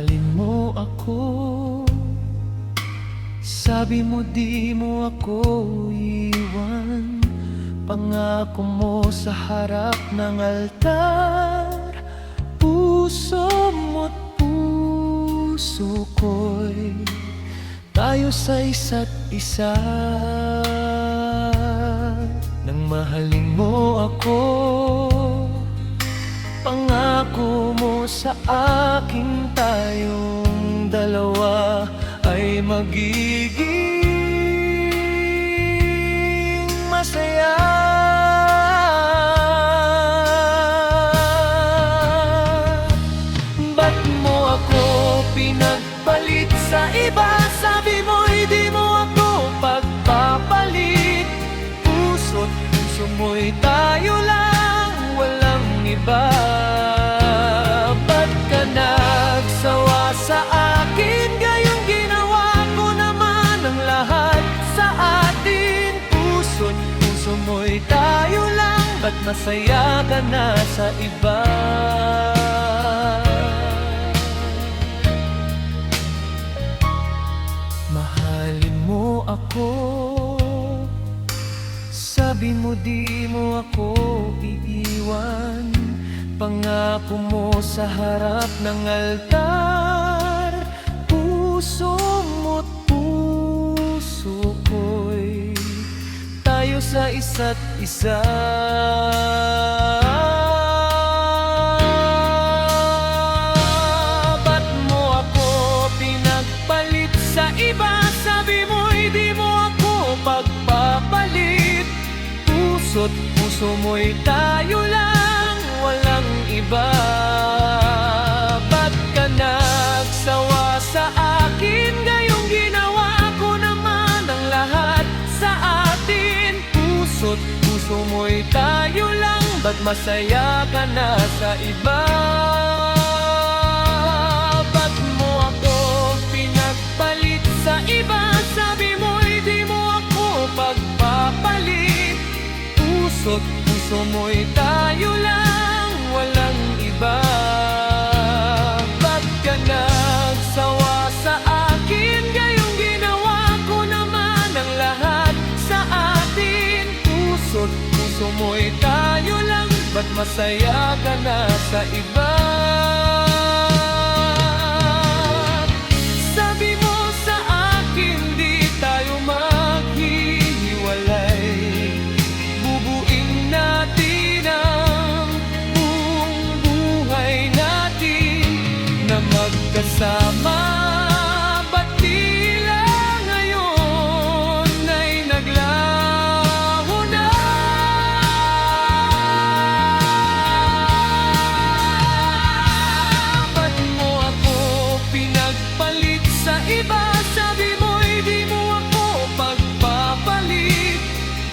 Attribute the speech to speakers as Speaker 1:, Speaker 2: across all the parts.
Speaker 1: Mahalin mo ako. Sabi mo di mo ako iwan. Pangako mo sa harap ng altar. Puso mo't puso ko'y tayo sa isa't isa. Nang mahalin mo ako, pangako mo sa akin tayong dalawa ay magiging masaya. Ba't mo ako pinagpalit sa iba? Sabi mo'y di mo ako pagpapalit. Puso't puso mo'y tayo lang, walang iba. Ba't ka nagsawa sa akin? Gayong ginawa ko naman ang lahat sa atin. Puso't puso mo'y tayo lang, ba't masaya ka na sa iba? Mahalin mo ako. Sabi mo di mo ako iiwan. Pangako mo sa harap ng altar. Puso mo't puso ko'y tayo sa isa't isa. Ba't mo ako pinagpalit sa iba? Sabi mo'y di mo ako pagpapalit. Puso't puso mo'y tayo lang, walang iba. Ba't ka nagsawa sa akin? Gayong ginawa ko naman ang lahat sa atin. Puso't puso mo'y tayo lang, ba't masaya ka na sa iba? Ba't mo ako pinagpalit sa iba? Sabi mo'y di mo ako pagpapalit. Puso't puso mo'y tayo lang, walang iba. Ba't ka nagsawa sa akin? Gayong ginawa ko naman ang lahat sa atin. Puso't puso mo'y tayo lang, ba't masaya ka na sa iba? Sabi mo sa akin di tayo maghihiwalay. Bubuin natin ang buong buhay natin na magkasama. Ba't tila ngayon ay naglaho na? Ba't mo ako pinagpalit sa iba? Sabi mo'y di mo ako pagpapalit.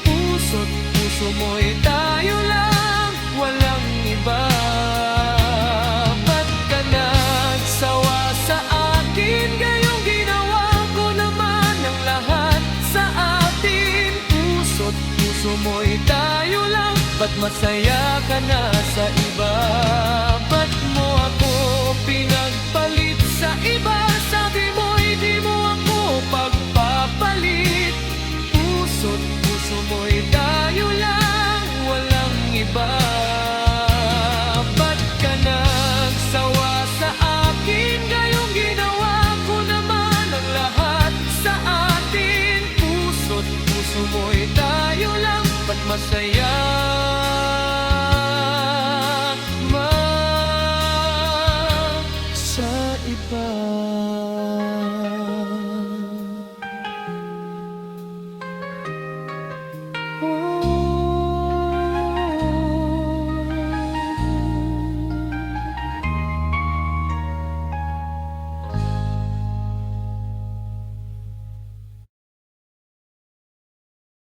Speaker 1: Puso't puso mo'y tayo lang, walang iba. Ba't ka nagsawa sa akin? Gayong ginawa ko naman ang lahat sa atin. Puso't puso mo'y tayo lang, ba't masaya ka na sa iba? Ba't mo ako